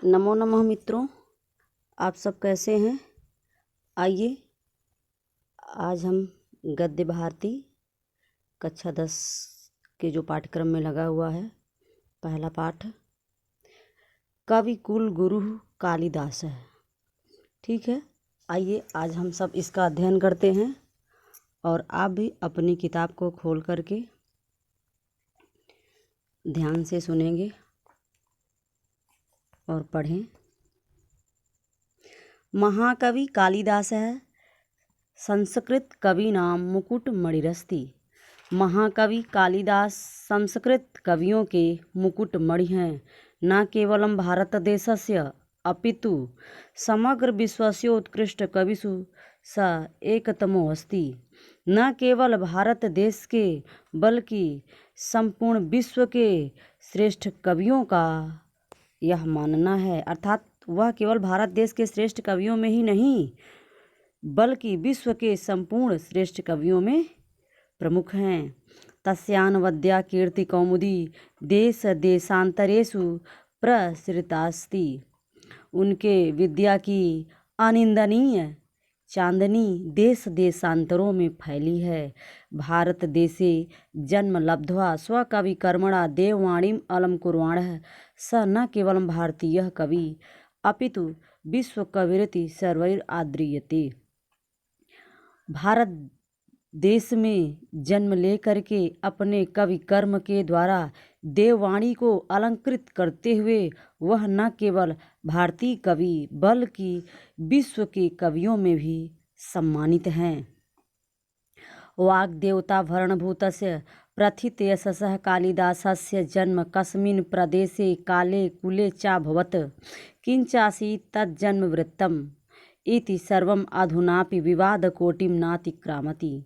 नमो नमः मित्रों, आप सब कैसे हैं। आइए आज हम गद्य भारती कक्षा 10 के जो पाठ्यक्रम में लगा हुआ है, पहला पाठ कवि कुल गुरु कालिदास है। ठीक है, आइए आज हम सब इसका अध्ययन करते हैं और आप भी अपनी किताब को खोल करके ध्यान से सुनेंगे और पढ़ें। महाकवि कालिदास है, संस्कृत कवि नाम मुकुट मणिरस्ति। महाकवि कालिदास संस्कृत कवियों के मुकुट मणि हैं। न केवलं भारत देशस्य अपितु समग्र विश्वस्य उत्कृष्ट कविषु स एकतमो अस्ति। न केवल भारत देश के बल्कि संपूर्ण विश्व के श्रेष्ठ कवियों का यह मानना है, अर्थात वह केवल भारत देश के श्रेष्ठ कवियों में ही नहीं बल्कि विश्व के संपूर्ण श्रेष्ठ कवियों में प्रमुख हैं। तस्यानवद्या कीर्ति कौमुदी देश देशांतरेषु प्रसृतास्ति। उनके विद्या की अनिंदनीय चांदनी देश देशांतरों में फैली है। भारत देशे जन्म लब्ध्वा स्वकवि कर्मणा देववाणीम अलम कुर्वाणः स न केवलं भारतीय कवि अपितु विश्व कविरिति सर्वैर आद्रियते। भारत देश में जन्म लेकर के अपने कवि कर्म के द्वारा देववाणी को अलंकृत करते हुए वह न केवल भारतीय कवि बल्कि विश्व के कवियों में भी सम्मानित हैं। वाग्देवता भरणभूतस्य प्रथितयशसः कालिदासस्य जन्म कस्मिन् प्रदेशे काले कुले चाभवत् किंचासीत् तज्जन्मवृत्तम् इति सर्वम् अधुनापि विवादकोटिं नातिक्रामति।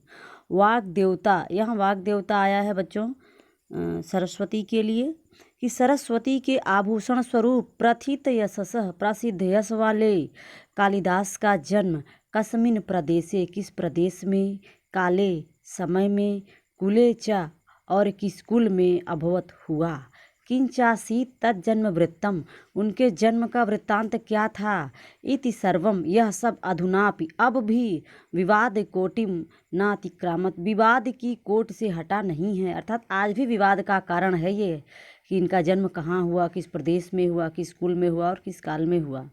वाग्देवता, यहाँ वाग्देवता आया है बच्चों सरस्वती के लिए, कि सरस्वती के आभूषण स्वरूप प्रथित यशसः प्रसिद्ध यश वाले कालिदास का जन्म कस्मिन् प्रदेशे किस प्रदेश में, काले समय में, कुले च और किस कुल में अभवत हुआ, किंचासीत तज्जन्म वृत्तम उनके जन्म का वृत्तांत क्या था, इति सर्वम यह सब अधुनापि अब भी विवाद कोटिम नातिक्रामत विवाद की कोट से हटा नहीं है, अर्थात आज भी विवाद का कारण है ये कि इनका जन्म कहाँ हुआ, किस प्रदेश में हुआ, किस कुल में हुआ और किस काल में हुआ।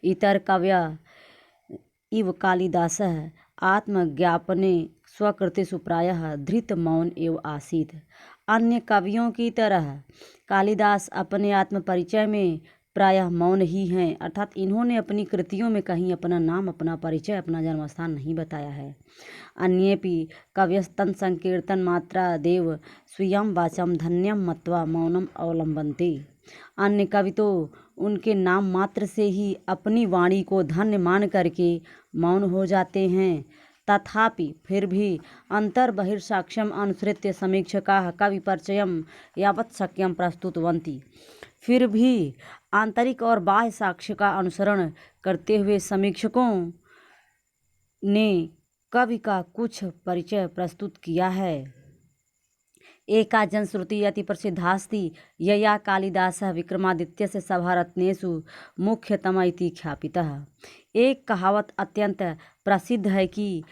इतर कव्य इव कालिदासः आत्मज्ञापने स्वकृतिषु प्रायः धृत मौन एव आसीत्। अन्य कवियों की तरह कालिदास अपने आत्म परिचय में प्रायः मौन ही हैं, अर्थात इन्होंने अपनी कृतियों में कहीं अपना नाम, अपना परिचय, अपना जन्मस्थान नहीं बताया है। अन्येपि कवयस्तन संकीर्तन मात्रा देव स्वीयं वाचम धन्यम मत्वा मौनम अवलंबन्ते। अन्य कवि तो उनके नाम मात्र से ही अपनी वाणी को धन्य मान करके मौन हो जाते हैं। तथापि फिर भी अंतर बहिर्साक्ष्यम अनुसृत्य समीक्षकाः कवि परिचयम यावत् शक्यं प्रस्तुतवन्ति। फिर भी आंतरिक और बाह्य साक्ष्य का अनुसरण करते हुए समीक्षकों ने कवि का कुछ परिचय प्रस्तुत किया है। एका जनश्रुति अति प्रसिद्धास्ति यया कालिदासः विक्रमादित्यस्य सभारत्नेषु मुख्यतमः इति ख्यापितः। एक कहावत अत्यंत प्रसिद्ध है कि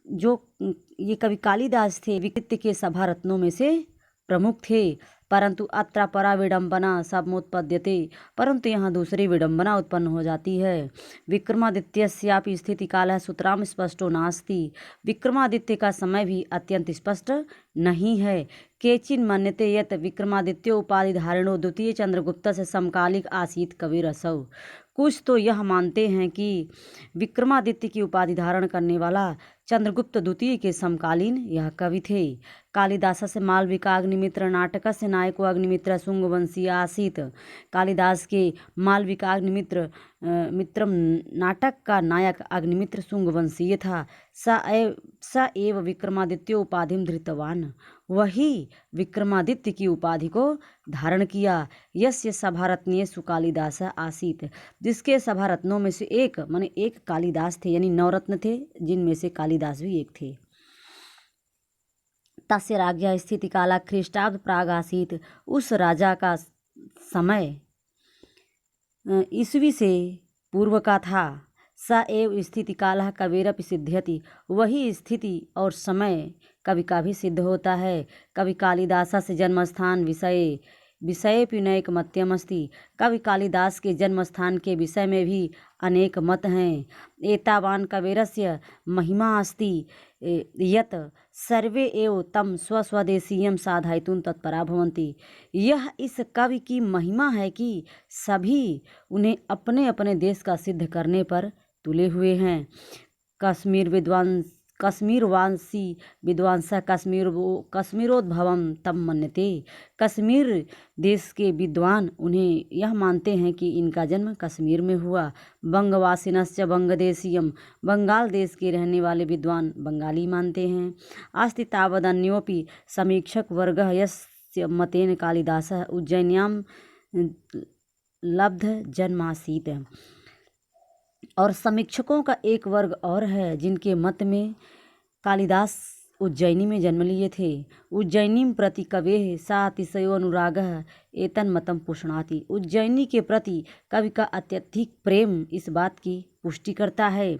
जो ये कवि कालिदास थे विकृत्य के सभा रत्नों में से प्रमुख थे, परंतु अत्र परा विडम्बना समुत्पद्यते, परंतु यहाँ दूसरी विडम्बना उत्पन्न हो जाती है। विक्रमादित्यस्यापि स्थिति कालः सूत्राम स्पष्टो नास्ति। विक्रमादित्य का समय भी अत्यंत स्पष्ट नहीं है। केचिन मन्यते यत् विक्रमादित्यो उपाधिधारिणो द्वितीय चंद्रगुप्त से समकालिक आसीत कविरसौ। कुछ तो यह मानते हैं कि विक्रमादित्य की उपाधि धारण करने वाला चंद्रगुप्त द्वितीय के समकालीन यह कवि थे। कालिदासस्य मालविकाग्निमित्र नाटकस्य नायको अग्निमित्र शुंगवंशीय आसीत्। कालिदास के मालविकाग्निमित्र मित्रम नाटक का नायक अग्निमित्र शुंगवंशीय था। स एव विक्रमादित्यो उपाधिम धृतवान, वही विक्रमादित्य की उपाधि को धारण किया। यस्य सभारत्नेषु कालिदास आसीत्, जिसके सभारत्नों में से एक माने एक कालिदास थे, यानी नवरत्न थे जिनमें से कालिदास भी एक थे। तस्य राज्ञा स्थिति काला ख्रीष्टाब्द प्राग आसीत। उस राजा का समय ईस्वी से पूर्व का था। स एव स्थिति कालः कविरपि सिद्ध्यति। वही स्थिति और समय कवि का भी सिद्ध होता है। कवि कालिदासस्य जन्मस्थान विषयेऽपि नैक मत्यमस्ति। कवि कालिदास के जन्म स्थान के विषय में भी अनेक मत हैं। एतावान् कविरस्य महिमा अस्ति यत् सर्वे एव तं स्वस्वदेशीयं साधयितुं तत्परा भवन्ति। यह इस कवि की महिमा है कि सभी उन्हें अपने अपने देश का सिद्ध करने पर तुले हुए हैं। कश्मीरवासी विद्वांसः कश्मीरोद्भवं तम मन्यते। कश्मीर देश के विद्वान उन्हें यह मानते हैं कि इनका जन्म कश्मीर में हुआ। बंगवासिनश्च बंगदेशीयम। बंगाल देश के रहने वाले विद्वान बंगाली मानते हैं। अस्ति तावदन्योपि समीक्षक वर्गः यस्य मतेन कालिदासः उज्जैन्यां लब्ध जन्मासीत। और समीक्षकों का एक वर्ग और है जिनके मत में कालिदास उज्जैनी में जन्म लिए थे। उज्जैनीं प्रति कवेः सा अतिशयो अनुरागः एतन्मतं पुष्णाति। उज्जैनी के प्रति कवि का अत्यधिक प्रेम इस बात की पुष्टि करता है।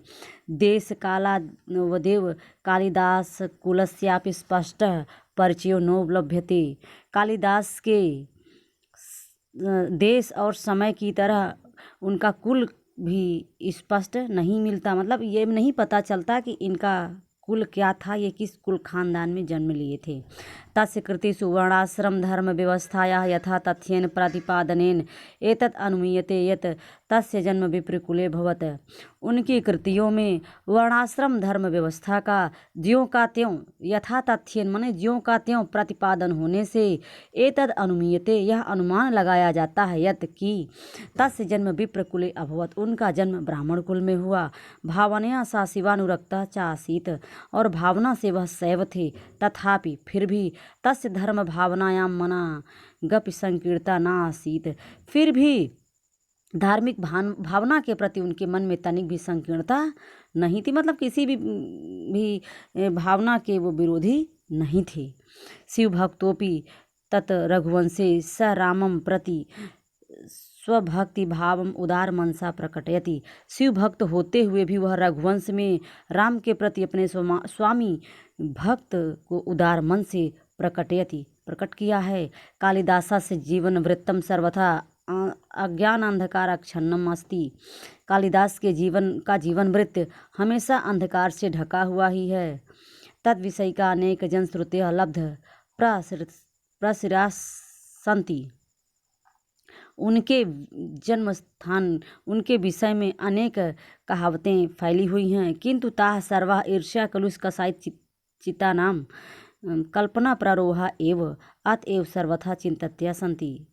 देश कालावदेव कालिदास कुलस्यापि स्पष्टः परिचयो नोपलभ्यते। कालिदास के देश और समय की तरह उनका कुल भी स्पष्ट नहीं मिलता। मतलब ये नहीं पता चलता कि इनका कुल क्या था, ये किस कुल खानदान में जन्म लिए थे। तस्य कृतिषु वर्णाश्रम धर्म व्यवस्थायाः यथा तथ्येन प्रतिपादनेन एतत् अनुमीयते यत् तस्य जन्म विप्रकुले भवत्। उनकी कृतियों में वर्णाश्रम धर्म व्यवस्था का ज्यों का त्यों यथा तथ्येन माने ज्यों का त्यों प्रतिपादन होने से एतद् अनुमीयते यह अनुमान लगाया जाता है यत् कि तस्य जन्म विप्रकुले अभवत्। उनका जन्म ब्राह्मण कुल में हुआ। भावनया सा शिवानुरक्ता च आसीत्। और भावना से वह शैव थे। तथापि फिर भी तस्य धर्म भावनायां मना गपि संकीर्णता न आसीत्। फिर भी धार्मिक भावना के प्रति उनके मन में तनिक भी संकीर्णता नहीं थी। मतलब किसी भी भावना के वो विरोधी नहीं थे। शिव भक्तोपि तत् रघुवंशे स रामं प्रति स्वभक्ति भावम उदार मनसा प्रकटयति। शिव भक्त होते हुए भी वह रघुवंश में राम के प्रति अपने स्वामी भक्त को उदार मन से प्रकट किया है। कालिदासस्य जीवन वृत्तम सर्वथा अज्ञान अंधकारच्छन्नम अस्ति। कालिदास के जीवन वृत्त हमेशा अंधकार से ढका हुआ ही है। तद विषय का अनेक जनश्रुतयः लब्ध प्रसृतास्सन्ति। उनके जन्म स्थान उनके विषय में अनेक कहावतें फैली हुई हैं, किंतु ताः सर्वा ईर्ष्या कलुष कसायित चित्तानां कल्पना प्रारोहा एव अतएव सर्वथा चिंतत्या सन्ति।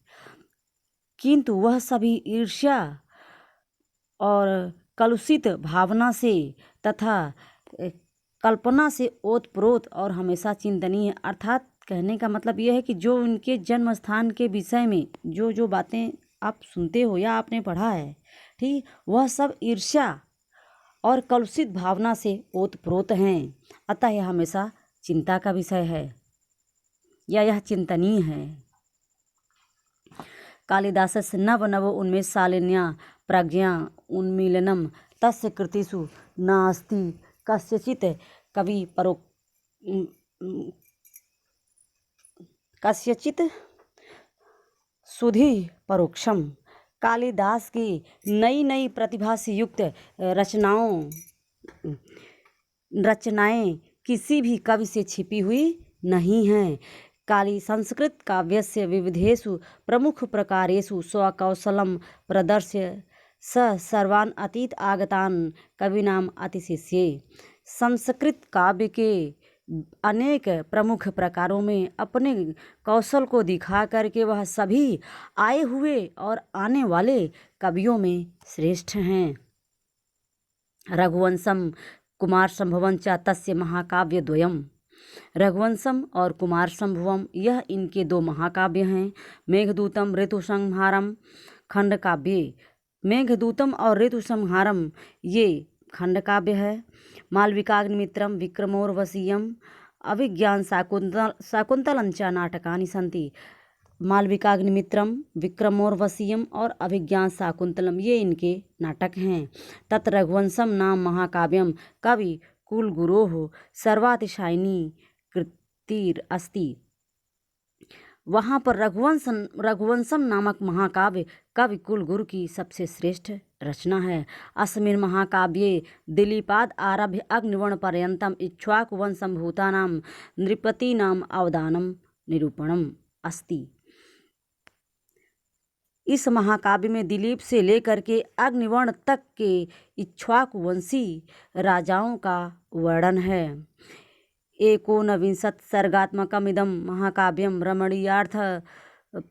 किंतु वह सभी ईर्ष्या और कलुषित भावना से तथा कल्पना से ओतप्रोत और हमेशा चिंतनीय। अर्थात कहने का मतलब यह है कि जो उनके जन्म स्थान के विषय में जो बातें आप सुनते हो या आपने पढ़ा है, ठीक, वह सब ईर्ष्या और कलुषित भावना से ओतप्रोत हैं। अतः यह हमेशा चिंता का विषय है या यह चिंतनीय है। कालिदासस्य नव नव उन्मेषशालिन्या प्रज्ञा उन्मीलनम तस्य कृतिषु नास्ति कस्यचित् कवि कस्यचित् सुधि परोक्षम। कालिदास की नई नई प्रतिभा से युक्त रचनाएं किसी भी कवि से छिपी हुई नहीं हैं। काली संस्कृत काव्यस्य विविधेषु प्रमुख प्रकारेषु स्वकौशलं प्रदर्श्य स सर्वान् अतीत आगतान् कवीनाम् अतिशिष्ये। संस्कृत काव्य के अनेक प्रमुख प्रकारों में अपने कौशल को दिखा करके वह सभी आए हुए और आने वाले कवियों में श्रेष्ठ हैं। रघुवंशम कुमार संभवं च तस्य महाकाव्य द्वयम्। रघुवंशम और कुमार संभवम यह इनके दो महाकाव्य हैं। मेघदूतम ऋतुसंहारम खंड काव्य। मेघदूतम और ऋतुसंहारम ये खंड काव्य है। मालविकाग्निमित्रम विक्रमोर्वशीयम अभिज्ञान शाकुंतलं च नाटकानि सन्ति। मालविकाग्निमित्रम, विक्रमोर्वशीयम और अभिज्ञान शाकुंतलम ये इनके नाटक हैं। तत् रघुवंशम नाम महाकाव्यम कवि कुलगुरोः सर्वातिशायिनी कृतिर् अस्ति। वहाँ पर रघुवंशम नामक महाकाव्य कवि कुलगुरु की सबसे श्रेष्ठ रचना है। अस्मिन् महाकाव्ये दिलीपाद आरभ्य अग्निवर्ण पर्यंतम इक्ष्वाकुवंशंभूतानां नृपतीनाम अवदानम निरूपणम अस्ति। इस महाकाव्य में दिलीप से लेकर के अग्निवर्ण तक के इक्ष्वाकुवंशी राजाओं का वर्णन है। एकोनविंशत् सर्गात्मकमिदं महाकाव्यं रमणीयार्थ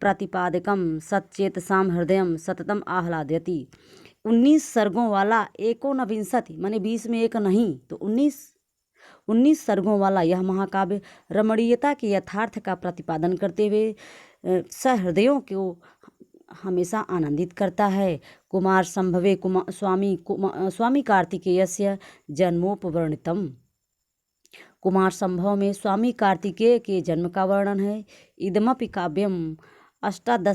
प्रतिपादकं सच्चेतसां हृदयं सततम आह्लादयति। 19 सर्गों वाला एकोनविंशति माने 20 में एक नहीं तो 19 सर्गों वाला यह महाकाव्य रमणीयता के यथार्थ का प्रतिपादन करते हुए सहृदयों को हमेशा आनंदित करता है। कुमार संभवे स्वामी कार्तिकेयस्य जन्मोपवर्णितम। कुमार संभव में स्वामी कार्तिकेय के जन्म का वर्णन है। इदमपि काव्यम 18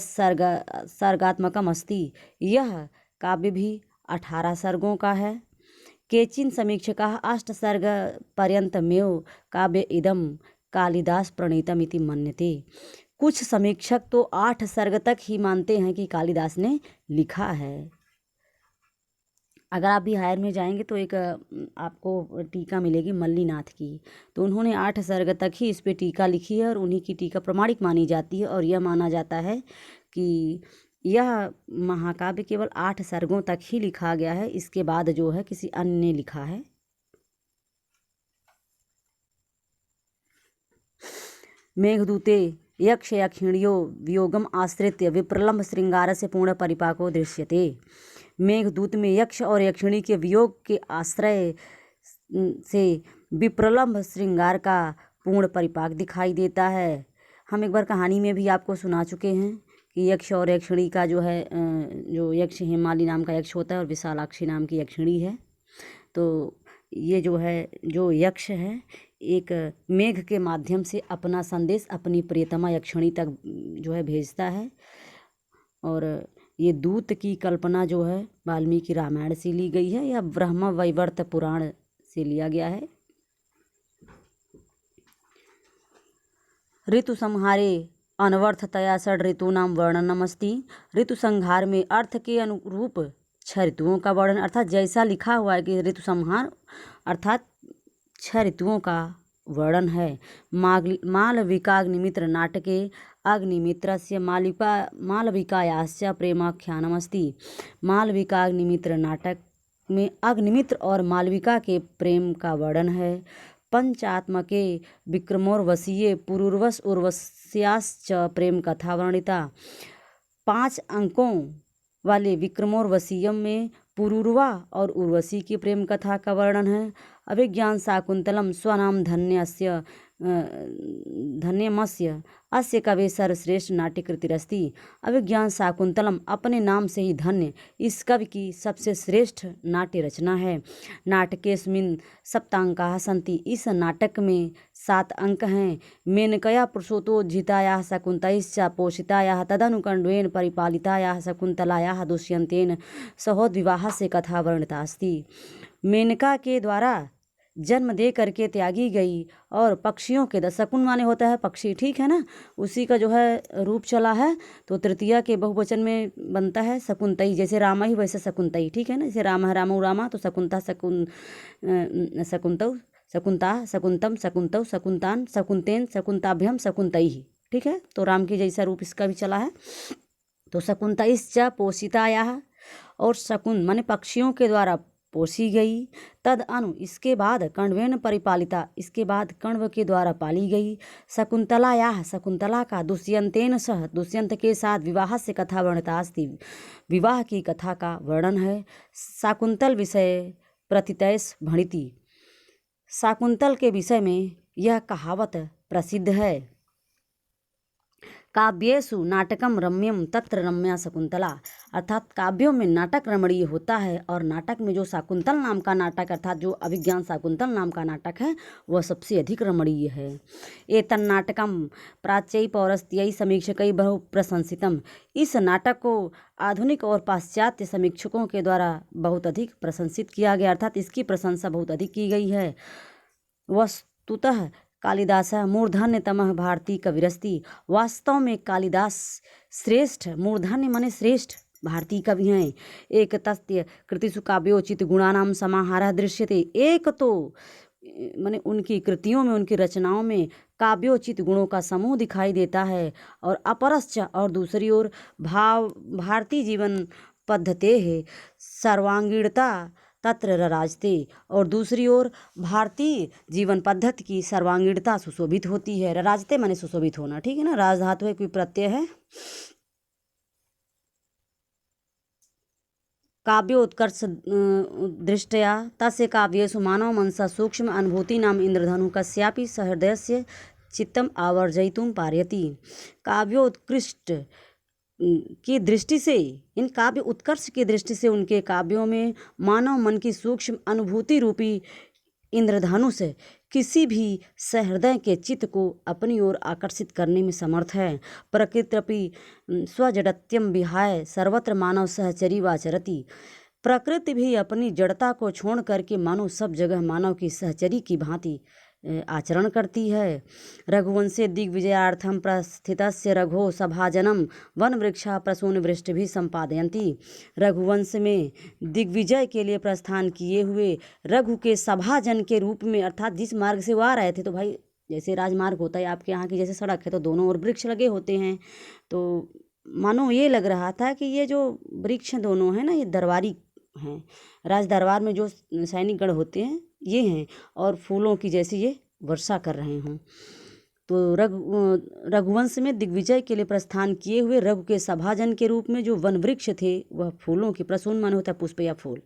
सर्गात्मकम अस्ति। यह काव्य भी 18 सर्गों का है। केचिन समीक्षकाः 8 सर्ग पर्यंतमेव काव्य इदम कालिदास प्रणीतम इति मन्यते। कुछ समीक्षक तो 8 सर्ग तक ही मानते हैं कि कालिदास ने लिखा है। अगर आप भी हायर में जाएंगे तो एक आपको टीका मिलेगी मल्लीनाथ की, तो उन्होंने 8 सर्ग तक ही इस पे टीका लिखी है और उन्हीं की टीका प्रमाणिक मानी जाती है। और यह माना जाता है कि यह महाकाव्य केवल 8 सर्गों तक ही लिखा गया है, इसके बाद जो है किसी अन्य ने लिखा है। मेघदूते यक्ष यक्षिण्यो वियोगम आश्रित्य विप्रलम्भ श्रृंगार से पूर्ण परिपाको दृश्यते। मेघदूत में यक्ष और यक्षिणी के वियोग के आश्रय से विप्रलम्भ श्रृंगार का पूर्ण परिपाक दिखाई देता है। हम एक बार कहानी में भी आपको सुना चुके हैं कि यक्ष और यक्षिणी का जो है जो यक्ष हेमाली नाम का यक्ष होता है और विशालाक्षी नाम की यक्षिणी है। तो ये जो है जो यक्ष है एक मेघ के माध्यम से अपना संदेश अपनी प्रियतमा यक्षिणी तक जो है भेजता है। और ये दूत की कल्पना जो है वाल्मीकि रामायण से ली गई है या ब्रह्म वैवर्त पुराण से लिया गया है। ऋतु संहारे अनवर्थतया षड ऋतूनाम वर्णनमस्ति। ऋतु संहार में अर्थ के अनुरूप 6 ऋतुओं का वर्णन, अर्थात जैसा लिखा हुआ है कि ऋतु संहार अर्थात 6 ऋतुओं का वर्णन है। मालविकाग्निमित्र नाटके अग्निमित्रस्य मालविकायाश्च प्रेमाख्यानमस्ति। मालविकाग्निमित्र नाटक में अग्निमित्र और मालविका के प्रेम का वर्णन है। पंचात्मके विक्रमोर्वशीये पुरूर्वश उर्वश्याश्च प्रेम कथा वर्णिता। 5 अंकों वाले विक्रमोर्वशीयम में पुरूर्वा और उर्वशी की प्रेम कथा का वर्णन है। अभिज्ञान शाकुंतलम स्वनाम धन्यमस्य अस्य कवे सर्वश्रेष्ठ नाट्यकृतिरस्ति। अभिज्ञान शाकुंतलम अपने नाम से ही धन्य इस कवि की सबसे श्रेष्ठ नाट्य रचना है। नाटकेस्मिन् सप्तांकाः सन्ति। इस नाटक में 7 अंक हैं। मेनकया पुरुषोत्तोज्झितायाः शकुन्तैश्च पोषितायाः तदनुकण्ठेन परिपालितायाः शकुन्तलायाः दुष्यन्तेन सहोद्विवाहस्य कथा वर्णिता अस्ति। मेनका के द्वारा जन्म दे करके त्यागी गई और पक्षियों के शकुन माने होता है पक्षी, ठीक है ना, उसी का जो है रूप चला है। तो तृतीया के बहुवचन में बनता है शकुन्तई, जैसे रामा ही वैसे शकुन्तई, ठीक है ना। जैसे राम रामौ रामा तो शकुंता शकुंतौ शकुंता शकुंतम शकुंतौ शकुंतान शकुंतेन शकुंताभ्यम शकुंतई, ठीक है। तो राम के जैसा रूप इसका भी चला है। तो शकुंतैश्च पोषितायाः और शकुन माने पक्षियों के द्वारा पोसी गई। तद अनु इसके बाद कण्वेन परिपालिता इसके बाद कण्व के द्वारा पाली गई। शकुंतलायाः शकुंतला का दुष्यंतेन सह दुष्यंत के साथ विवाह से कथा वर्णिता अस्ति। विवाह की कथा का वर्णन है। शाकुंतल विषय प्रतितैस भणिति। शाकुंतल के विषय में यह कहावत प्रसिद्ध है। काव्येषु नाटकम रम्यम तत्र रम्या शकुंतला, अर्थात काव्यों में नाटक रमणीय होता है और नाटक में जो शाकुंतल नाम का नाटक अर्थात जो अभिज्ञान शाकुंतल नाम का नाटक है वह सबसे अधिक रमणीय है। एतन्नाटकम प्राच्यै पौरस्त्यै समीक्षकै बहु प्रशंसितम, इस नाटक को आधुनिक और पाश्चात्य समीक्षकों के द्वारा बहुत अधिक प्रशंसित किया गया, अर्थात इसकी प्रशंसा बहुत अधिक की गई है। वस्तुतः कालिदास मूर्धन्यतमः भारतीय कविरस्ति, वास्तव में कालिदास श्रेष्ठ, मूर्धन्य माने श्रेष्ठ भारतीय कवि हैं। एक तस्य कृतिषु काव्योचित गुणानाम समाहारः दृश्यते, एक तो माने उनकी कृतियों में उनकी रचनाओं में काव्योचित गुणों का समूह दिखाई देता है, और अपरश्च और दूसरी ओर भारतीय जीवन पद्धते है सर्वांगीणता तत्र रराजते, और दूसरी ओर भारतीय जीवन पद्धति की सर्वांगीणता सुशोभित होती है। रराजते माने सुशोभित होना, ठीक है ना, राज धातु है, कोई प्रत्यय है। काव्योत्कर्ष दृष्टया तस्य काव्येषु मानव मनसा सूक्ष्म अनुभूतीनाम इंद्रधनु कस्यापि सहृदयस्य चित्तम आवर्जयितुम पारयति। काव्योत्कृष्ट की दृष्टि से, इन काव्य उत्कर्ष की दृष्टि से उनके काव्यों में मानव मन की सूक्ष्म अनुभूति रूपी इंद्रधनुष किसी भी सहृदय के चित्त को अपनी ओर आकर्षित करने में समर्थ है। प्रकृत्यपि स्वजडत्यम विहाय सर्वत्र मानव सहचरी वाचरति, प्रकृति भी अपनी जड़ता को छोड़ करके मानो सब जगह मानव की सहचरी की भांति आचरण करती है। रघुवंशे दिग्विजयार्थम प्रस्थितस्य रघो सभाजनम वन वृक्षा प्रसून वृष्टि भी संपादयंती, रघुवंश में दिग्विजय के लिए प्रस्थान किए हुए रघु के सभाजन के रूप में, अर्थात जिस मार्ग से वो आ रहे थे, तो भाई जैसे राजमार्ग होता है आपके यहाँ की, जैसे सड़क है तो दोनों ओर वृक्ष लगे होते हैं, तो मानो ये लग रहा था कि ये जो वृक्ष दोनों हैं ना ये दरबारी हैं, राज दरबार में जो सैनिक गण होते हैं ये हैं, और फूलों की जैसी ये वर्षा कर रहे हों। तो रघुवंश में दिग्विजय के लिए प्रस्थान किए हुए रघु के सभाजन के रूप में जो वन वृक्ष थे वह फूलों की, प्रसून मन होता है पुष्प या फूल,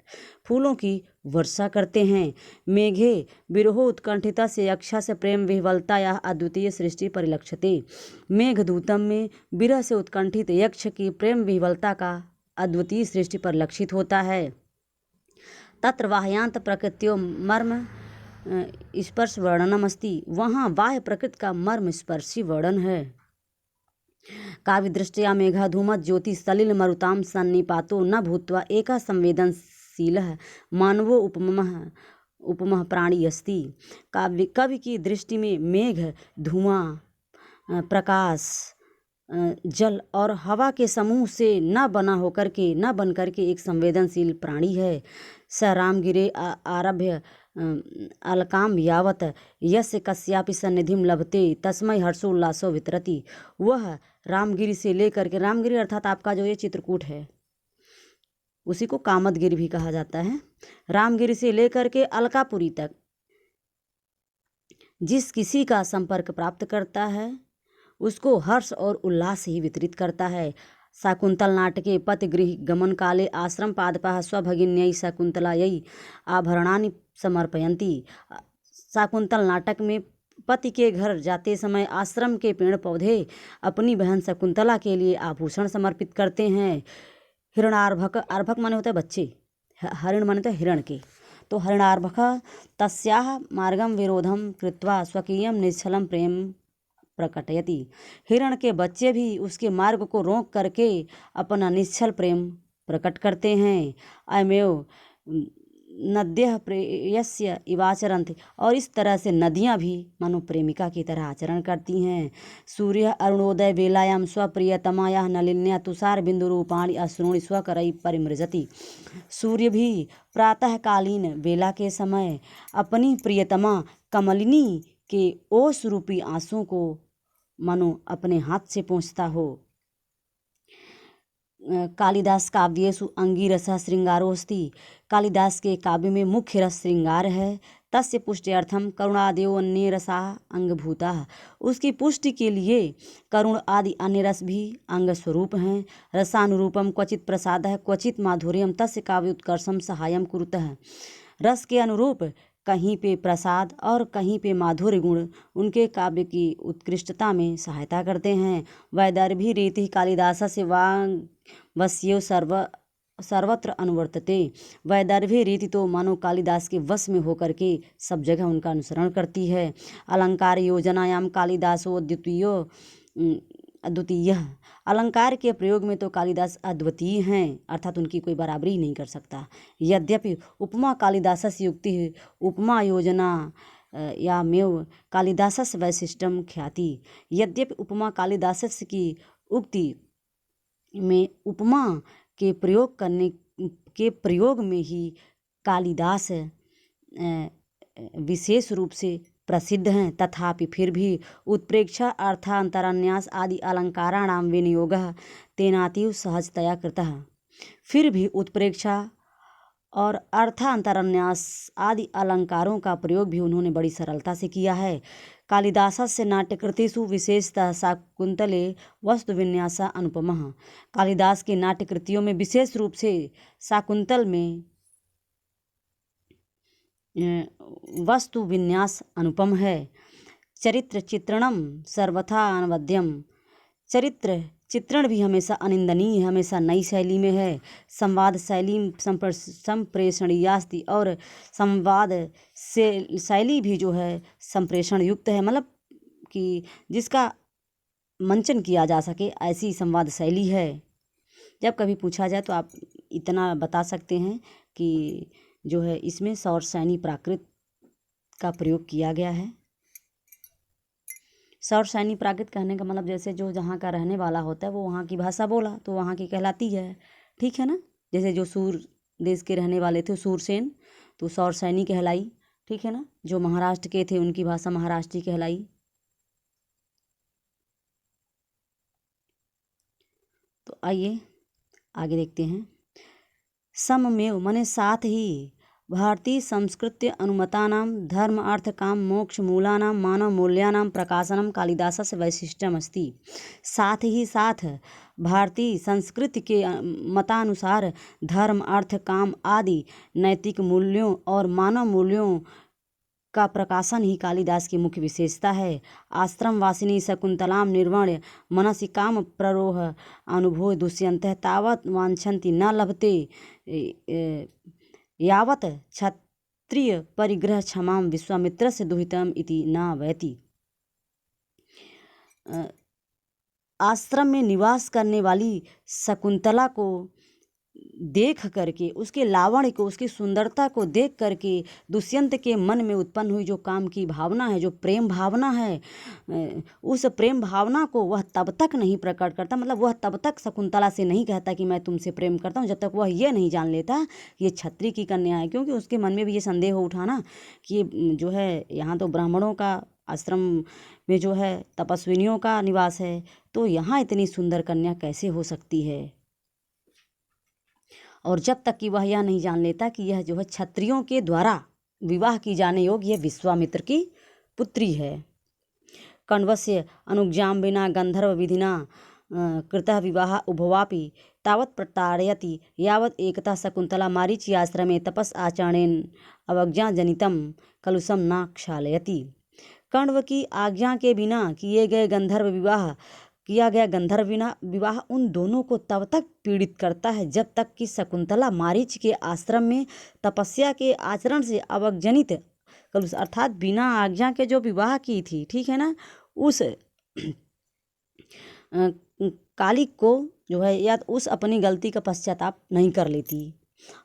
फूलों की वर्षा करते हैं। मेघे विरहो उत्कंठिता से यक्षा से प्रेम विह्वलता या अद्वितीय सृष्टि परिलक्षते, मेघदूतम में विरह से उत्कंठित यक्ष की प्रेम विह्वलता का अद्वितीय सृष्टि परिलक्षित होता है। तत्र वाह्यांत प्रकृत्यो मर्म स्पर्श वर्णनम अस्ति, वहाँ बाह्य प्रकृति का मर्म स्पर्शी वर्णन है। काव्य दृष्टया मेघा धूमत ज्योति सलिल मरुताम सन्निपातो न भूत्वा एका संवेदनशीलः मानवो उपमः प्राणी अस्ति, कवि की दृष्टि में मेघ, धुआं, प्रकाश, जल और हवा के समूह से न बन करके एक संवेदनशील प्राणी है। स रामगिरे आरभ्य अलकाम यावत यस्य कस्यापि सन्निधिम लभते तस्मै हर्षोल्लासो वितरति, वह रामगिरी से लेकर के, रामगिरी अर्थात आपका जो ये चित्रकूट है उसी को कामदगिरी भी कहा जाता है, रामगिरी से लेकर के अलकापुरी तक जिस किसी का संपर्क प्राप्त करता है उसको हर्ष और उल्लास ही वितरित करता है। शाकुंतल नाटके पतिगृह गमन काले आश्रम पादपाः स्वभगिन्यै शकुंतलायै आभरणानि समर्पयन्ति, शाकुंतल नाटक में पति के घर जाते समय आश्रम के पेड़ पौधे अपनी बहन शकुंतला के लिए आभूषण समर्पित करते हैं। हिरणार्भक, अर्भक माने होता है बच्चे, हरिण माने होता है हिरण के, तो हरिणार्भक तस्याः मार्गम विरोधम कृत्वा स्वकीयम निश्चलम प्रेम प्रकटयति, हिरण के बच्चे भी उसके मार्ग को रोक करके अपना निश्चल प्रेम प्रकट करते हैं। अयमेव नद्यः प्रेयस्य इवाचरन्ति, और इस तरह से नदियाँ भी मानो प्रेमिका की तरह आचरण करती हैं। सूर्य अरुणोदय बेलायाम स्वप्रियतमायाः नलिन्या तुषार बिंदु रूपाणि अश्रूणि स्वकरैः परिमृजति, सूर्य भी प्रातःकालीन बेला के समय अपनी प्रियतमा कमलिनी के ओस रूपी आंसुओं को मानो अपने हाथ से पोंछता हो। कालिदास काव्येषु अंगिरसः श्रृंगारोऽस्ति, कालिदास के काव्य में मुख्य रस श्रृंगार है। तस्य पुष्ट्यर्थम करुणादयो अन्ये रसाः अंगभूताः, उसकी पुष्टि के लिए करुण आदि अन्य रस भी अंग स्वरूप हैं। रसानुरूपम क्वचित प्रसादः क्वचित माधुर्यम तस्य काव्योत्कर्षम सहायम कुरुतः, रस के अनुरूप कहीं पे प्रसाद और कहीं पे माधुर्य गुण उनके काव्य की उत्कृष्टता में सहायता करते हैं। वैदर्भी रीति कालिदासस्य वाङ्वस्यो सर्वत्र अनुवर्तते। वैदर्भी रीति तो मानो कालिदास के वश में होकर के सब जगह उनका अनुसरण करती है। अलंकार योजनायाम कालिदासो अद्वितीय। अलंकार के प्रयोग में तो कालिदास अद्वितीय हैं, अर्थात उनकी कोई बराबरी नहीं कर सकता। यद्यपि उपमा कालिदासस्य युक्ति उपमा योजना यामेव कालिदासस्य वैशिष्ट्यम ख्याति। यद्यपि उपमा कालिदासस्य की उक्ति में उपमा के प्रयोग में ही कालिदास विशेष रूप से प्रसिद्ध हैं। तथापि फिर भी उत्प्रेक्षा अर्थांतरन्यास आदि अलंकाराणां विनियोगः तेनातीव सहजतया कृतः। फिर भी उत्प्रेक्षा और अर्थांतरन्यास आदि अलंकारों का प्रयोग भी उन्होंने बड़ी सरलता से किया है। कालिदासस्य नाट्यकृतिषु विशेषतः शाकुंतले वस्तुविन्यासः अनुपमः। कालिदास की नाट्यकृतियों में विशेष रूप से शाकुंतल में वस्तु विन्यास अनुपम है। चरित्र चित्रणम सर्वथा अनवद्यम। चरित्र चित्रण भी हमेशा अनिंदनीय है, हमेशा नई शैली में है। संवाद शैली संप्रेषणीयास्ति और संवाद से शैली भी जो है संप्रेषण युक्त है, मतलब कि जिसका मंचन किया जा सके ऐसी संवाद शैली है। जब कभी पूछा जाए तो आप इतना बता सकते हैं कि जो है इसमें सौरसैनी प्राकृत का प्रयोग किया गया है। सौरसैनी प्राकृत कहने का मतलब जैसे जो जहाँ का रहने वाला होता है वो वहाँ की भाषा बोला तो वहाँ की कहलाती है, ठीक है ना। जैसे जो सूर देश के रहने वाले थे सूरसेन तो सौरसैनी कहलाई, ठीक है ना। जो महाराष्ट्र के थे उनकी भाषा महाराष्ट्री कहलाई। तो आइए आगे देखते हैं। सममेव माने साथ ही भारतीय संस्कृत्य अनुमतानां धर्म अर्थ काम मोक्ष मूलानां मानव मूल्यानां प्रकाशनम कालिदासस्य वैशिष्ट्यम अस्ति। साथ ही साथ भारतीय संस्कृति के मतानुसार धर्म अर्थ काम आदि नैतिक मूल्यों और मानव मूल्यों का प्रकाशन ही कालिदास की मुख्य विशेषता है। आश्रम वासिनी शकुंतलां निर्वण्य मनसि काम प्ररोह अनुभूय दुष्यन्तः तावत् वाञ्छन्ति न लभते यावत् क्षत्रिय परिग्रह क्षमां विश्वामित्रस्य दुहितम् इति न वैति। आश्रम में निवास करने वाली शकुंतला को देख करके, उसके लावण्य को, उसकी सुंदरता को देख करके दुष्यंत के मन में उत्पन्न हुई जो काम की भावना है, जो प्रेम भावना है, उस प्रेम भावना को वह तब तक नहीं प्रकट करता, मतलब वह तब तक शकुंतला से नहीं कहता कि मैं तुमसे प्रेम करता हूँ, जब तक वह ये नहीं जान लेता ये क्षत्रिय की कन्या है। क्योंकि उसके मन में भी ये संदेह हो उठा ना कि जो है यहाँ तो ब्राह्मणों का आश्रम में जो है तपस्विनियों का निवास है, तो यहाँ इतनी सुंदर कन्या कैसे हो सकती है। और जब तक कि वह यह नहीं जान लेता कि यह जो है क्षत्रियों के द्वारा विवाह की जाने योग्य यह विश्वामित्र की पुत्री है। कण्वस्य अनुज्ञां विना गंधर्व विधिना कृतः विवाह उभवापि तावत् प्रताड़यति यावत् एकता शकुंतला मारीची आश्रमे तपस आचरणेन अवज्ञाजनितं कलुषम न क्षालयति। कण्व की आज्ञा के बिना किया गया गंधर्व विवाह उन दोनों को तब तक पीड़ित करता है जब तक कि शकुंतला मारीच के आश्रम में तपस्या के आचरण से अवज्ञानित कलुष अर्थात बिना आज्ञा के जो विवाह की थी, ठीक है ना, उस कालिक को जो है या उस अपनी गलती का पश्चाताप नहीं कर लेती।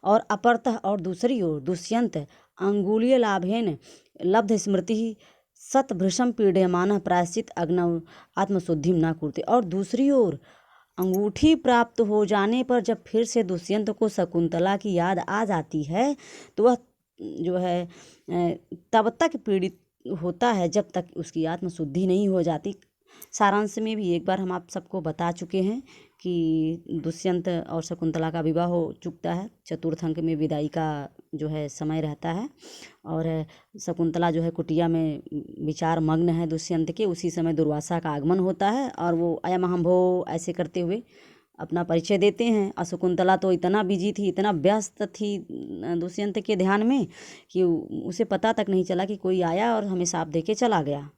और अपरतः और दूसरी ओर दुष्यंत अंगुलीय लाभेन लब्ध स्मृति शतभृशं पीड्यमानः प्रायश्चित अग्नौ आत्मशुद्धिं न कुरुते। और दूसरी ओर अंगूठी प्राप्त हो जाने पर जब फिर से दुष्यंत को शकुंतला की याद आ जाती है तो वह जो है तब तक पीड़ित होता है जब तक उसकी आत्मशुद्धि नहीं हो जाती। सारांश में भी एक बार हम आप सबको बता चुके हैं कि दुष्यंत और शकुंतला का विवाह हो चुकता है। चतुर्थ अंक में विदाई का जो है समय रहता है और शकुंतला जो है कुटिया में विचार मग्न है दुष्यंत के। उसी समय दुर्वासा का आगमन होता है और वो अयम अहम भो ऐसे करते हुए अपना परिचय देते हैं। और शकुंतला तो इतना बिजी थी, इतना व्यस्त थी दुष्यंत के ध्यान में कि उसे पता तक नहीं चला कि कोई आया और हमें साप दे के चला गया।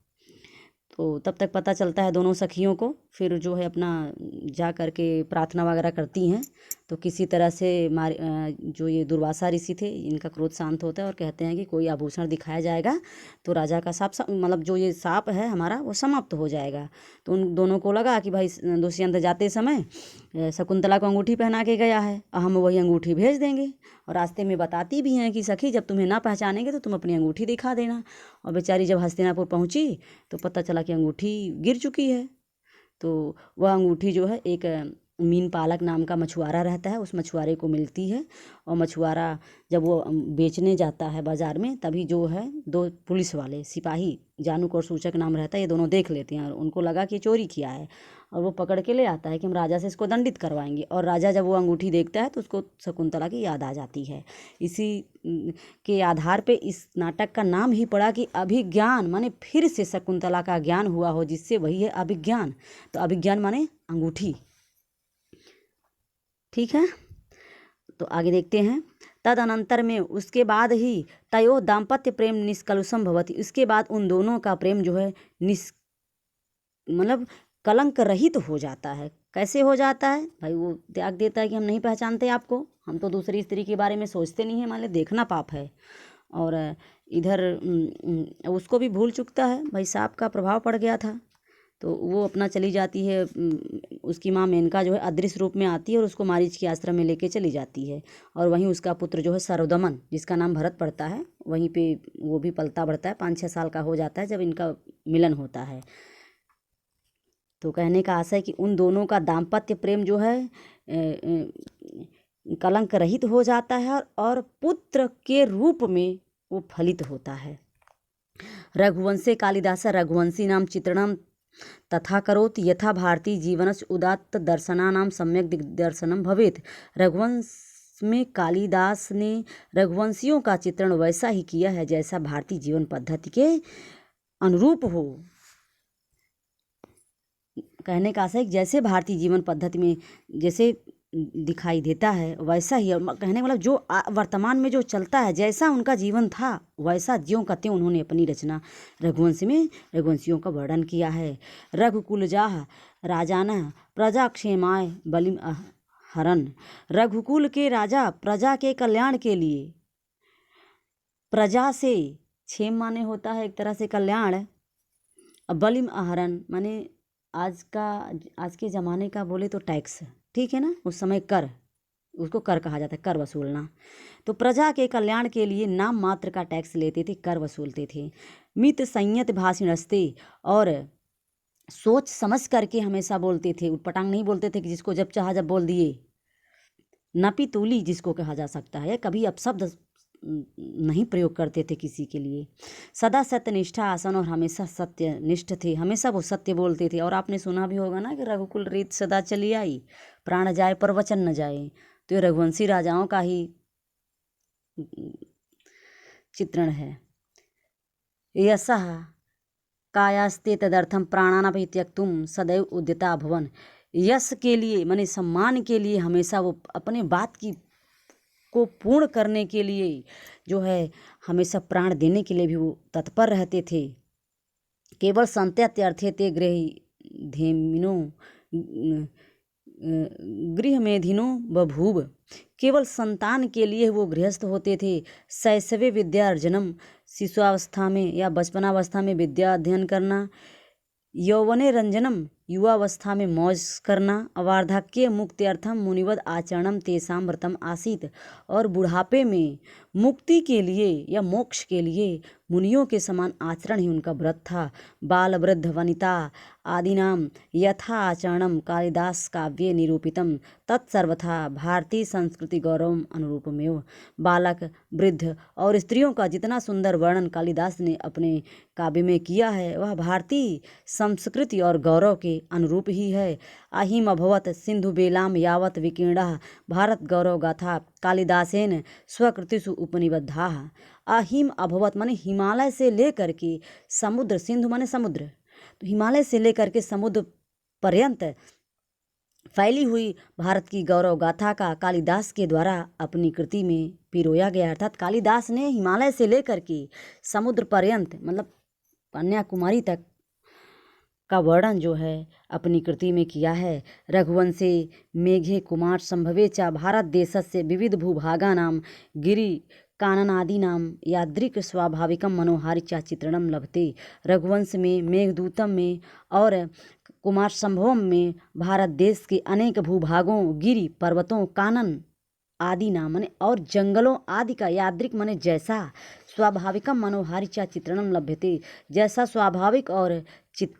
तो तब तक पता चलता है दोनों सखियों को, फिर जो है अपना जा कर के प्रार्थना वगैरह करती हैं। तो किसी तरह से जो ये दुर्वासा ऋषि थे इनका क्रोध शांत होता है और कहते हैं कि कोई आभूषण दिखाया जाएगा तो राजा का साप मतलब जो ये साप है हमारा वो समाप्त हो जाएगा। तो उन दोनों को लगा कि भाई दुष्यंत जाते समय शकुंतला को अंगूठी पहना के गया है और हम वही अंगूठी भेज देंगे। और रास्ते में बताती भी हैं कि सखी जब तुम्हें ना पहचानेंगे तो तुम अपनी अंगूठी दिखा देना। और बेचारी जब हस्तिनापुर पहुंची तो पता चला कि अंगूठी गिर चुकी है। तो वह अंगूठी जो है एक मीन पालक नाम का मछुआरा रहता है, उस मछुआरे को मिलती है। और मछुआरा जब वो बेचने जाता है बाज़ार में तभी जो है दो पुलिस वाले सिपाही, जानूक और सूचक नाम रहता है, ये दोनों देख लेते हैं और उनको लगा कि चोरी किया है। और वो पकड़ के ले आता है कि हम राजा से इसको दंडित करवाएंगे। और राजा जब वो अंगूठी देखता है तो उसको शकुंतला की याद आ जाती है। इसी के आधार पे इस नाटक का नाम ही पड़ा कि अभिज्ञान, माने फिर से शकुंतला का ज्ञान हुआ हो, जिससे वही है अभिज्ञान। तो अभिज्ञान माने अंगूठी। ठीक है, तो आगे देखते हैं। तदनंतर में उसके बाद ही तयो दाम्पत्य प्रेम निष्कलुषम भवति, उसके बाद उन दोनों का प्रेम जो है मतलब कलंक रहित हो जाता है। कैसे हो जाता है भाई? वो त्याग देता है कि हम नहीं पहचानते आपको, हम तो दूसरी स्त्री के बारे में सोचते नहीं हैं, मान ले देखना पाप है। और इधर उसको भी भूल चुकता है, भाई सांप का प्रभाव पड़ गया था। तो वो अपना चली जाती है, उसकी माँ मेनका जो है अदृश्य रूप में आती है और उसको मारीच के आश्रम में लेके चली जाती है। और वहीं उसका पुत्र जो है सर्वदमन, जिसका नाम भरत पड़ता है, वहीं पे वो भी पलता बढ़ता है। 5-6 साल का हो जाता है जब इनका मिलन होता है। तो कहने का आशय कि उन दोनों का दाम्पत्य प्रेम जो है कलंक रहित हो जाता है और पुत्र के रूप में वो फलित होता है। रघुवंशे कालिदास रघुवंशी नाम चित्रणम तथा करोति यथा भारती जीवनस्य उदात्त दर्शनानां सम्यक दिग्दर्शनम भवेत। रघुवंश में कालिदास ने रघुवंशियों का चित्रण वैसा ही किया है जैसा भारतीय जीवन पद्धति के अनुरूप हो। कहने का आशय जैसे भारतीय जीवन पद्धति में जैसे दिखाई देता है वैसा ही, और कहने मतलब जो वर्तमान में जो चलता है, जैसा उनका जीवन था वैसा ज्यों का त्यों उन्होंने अपनी रचना रघुवंश में रघुवंशियों का वर्णन किया है। रघुकुलजाह राजाना प्रजा क्षेमाय बलिम हरन, रघुकुल के राजा प्रजा के कल्याण के लिए, प्रजा से क्षेम माने होता है एक तरह से कल्याण, बलिम आहरण माने आज के ज़माने का बोले तो टैक्स, ठीक है ना, उस समय कर, उसको कर कहा जाता है, कर वसूलना। तो प्रजा के कल्याण के लिए नाम मात्र का टैक्स लेते थे, कर वसूलते थे। मित संयत भाषणस्ते, और सोच समझ करके हमेशा बोलते थे, उटपटांग नहीं बोलते थे कि जिसको जब चाहा जब बोल दिए। नपितुली जिसको कहा जा सकता है, कभी अपशब्द नहीं प्रयोग करते थे किसी के लिए। सदा सत्यनिष्ठा आसन, और हमेशा सत्यनिष्ठ थे, हमेशा वो सत्य बोलते थे। और आपने सुना भी होगा ना कि रघुकुल रीत सदा चली आई, प्राण जाए पर वचन न जाए। तो ये रघुवंशी राजाओं का ही चित्रण है। यशः कायास्ते तदर्थम प्राणानापि त्यक्तुम सदैव उद्यता भवन, यश के लिए माने सम्मान के लिए हमेशा वो अपने बात को पूर्ण करने के लिए जो है हमेशा प्राण देने के लिए भी वो तत्पर रहते थे। केवल संत्यर्थे ते गृहधेमिनो गृहमेधिनो बभूव, केवल संतान के लिए वो गृहस्थ होते थे। शैशवे विद्यार्जनम, शिशुअवस्था में या बचपनावस्था में विद्या अध्ययन करना। यौवने रंजनम, युवावस्था में मौज करना। वार्धक्य मुक्त्यर्थम मुनिवद आचरणम तेषां व्रतम आसीत, और बुढ़ापे में मुक्ति के लिए या मोक्ष के लिए मुनियों के समान आचरण ही उनका व्रत था। बाल वृद्ध वनिता आदिनाम यथा आचरणम कालिदास काव्ये निरूपितम तत्सर्वथा भारतीय संस्कृति गौरव अनुरूपमेव। बालक वृद्ध और स्त्रियों का जितना सुंदर वर्णन कालिदास ने अपने काव्य में किया है वह भारतीय संस्कृति और गौरव के अनुरूप ही है। अहिम अभवत सिंधु बेलाम यावत विकीर्णा भारत गौरव गाथा कालिदासेन स्वकृतिषु उपनिबद्धा। अहिम अभवत माने हिमालय से लेकर के समुद्र, सिंधु माने समुद्र, तो हिमालय से लेकर के समुद्र पर्यंत फैली हुई भारत की गौरव गाथा का कालिदास के द्वारा अपनी कृति में पिरोया गया। अर्थात कालिदास ने हिमालय से लेकर के समुद्र पर्यंत मतलब कन्याकुमारी तक का वर्णन जो है अपनी कृति में किया है। रघुवंशे मेघे कुमार संभवे च भारत देशस्य विविध भूभागानां गिरि काननादीनां यादृक् स्वाभाविकं मनोहारि च चित्रणं लभते। रघुवंश में, मेघदूतम में और कुमार संभवम में भारत देश के अनेक भूभागों, गिरि पर्वतों, कानन आदि नाम मने और जंगलों आदि का यादृक मने जैसा, स्वाभाविकम मनोहारि च चित्रणम लभ्यते जैसा स्वाभाविक और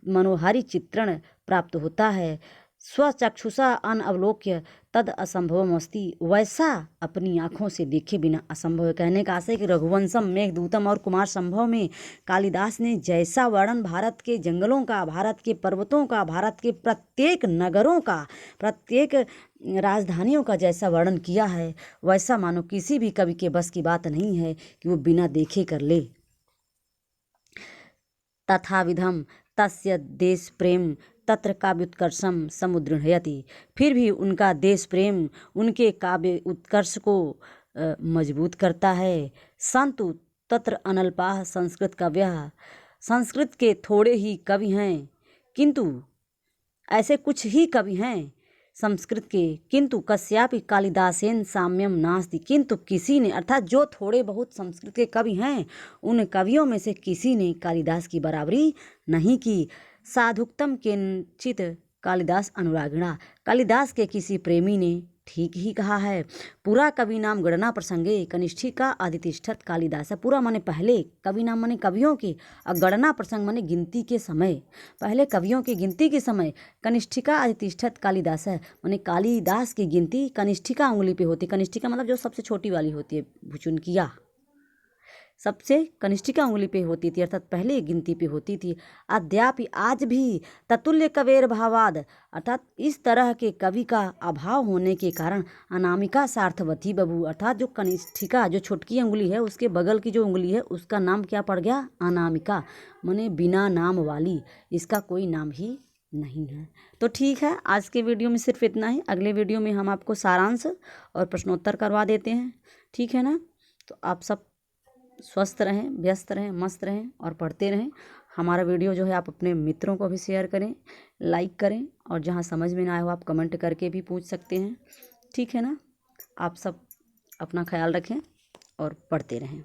मनोहारी चित्रण प्राप्त होता है। स्वचक्षुषा अनवलोक्य तद असंभवम अस्ति, वैसा अपनी आँखों से देखे बिना असंभव है। कहने का आशय कि रघुवंशम, मेघदूतम और कुमार संभव में कालिदास ने जैसा वर्णन भारत के जंगलों का, भारत के पर्वतों का, भारत के प्रत्येक नगरों का, प्रत्येक राजधानियों का जैसा वर्णन किया है, वैसा मानो किसी भी कवि के बस की बात नहीं है कि वो बिना देखे कर ले। तथाविधम तस्य देश प्रेम तत्र काव्य उत्कर्षम समुदृढ़यति, फिर भी उनका देश प्रेम उनके काव्य उत्कर्ष को मजबूत करता है। संतु तत्र अनल्पाः संस्कृत कव्यः, संस्कृत के थोड़े ही कवि हैं, किंतु ऐसे कुछ ही कवि हैं संस्कृत के, किंतु कस्यापि कालिदासेन साम्यम नास्ति, किंतु किसी ने अर्थात जो थोड़े बहुत संस्कृत के कवि हैं उन कवियों में से किसी ने कालिदास की बराबरी नहीं की। साधुक्तम किंचित कालिदास अनुरागिणा, कालिदास के किसी प्रेमी ने ठीक ही कहा है। पूरा कवि नाम गणना प्रसंगे कनिष्ठिका अधितिष्ठत कालिदास, पूरा माने पहले, कवि नाम माने कवियों के, और गणना प्रसंग माने गिनती के समय, पहले कवियों की गिनती के समय कनिष्ठिका अधितिष्ठत कालिदास है, माने कालिदास की गिनती कनिष्ठिका उंगली पे होती। कनिष्ठिका मतलब जो सबसे छोटी वाली होती है, भुचुनकिया सबसे कनिष्ठिका उंगली पे होती थी, अर्थात पहले गिनती पे होती थी। अद्यापि आज भी ततुल्य कवेर भावाद, अर्थात इस तरह के कवि का अभाव होने के कारण अनामिका सार्थवती बबू, अर्थात जो कनिष्ठिका जो छोटकी उंगली है उसके बगल की जो उंगली है उसका नाम क्या पड़ गया, अनामिका, माने बिना नाम वाली, इसका कोई नाम ही नहीं है। तो ठीक है, आज के वीडियो में सिर्फ इतना ही। अगले वीडियो में हम आपको सारांश और प्रश्नोत्तर करवा देते हैं, ठीक है ना। तो आप सब स्वस्थ रहें, व्यस्त रहें, मस्त रहें और पढ़ते रहें। हमारा वीडियो जो है आप अपने मित्रों को भी शेयर करें, लाइक करें, और जहां समझ में ना आए हो आप कमेंट करके भी पूछ सकते हैं, ठीक है ना। आप सब अपना ख्याल रखें और पढ़ते रहें।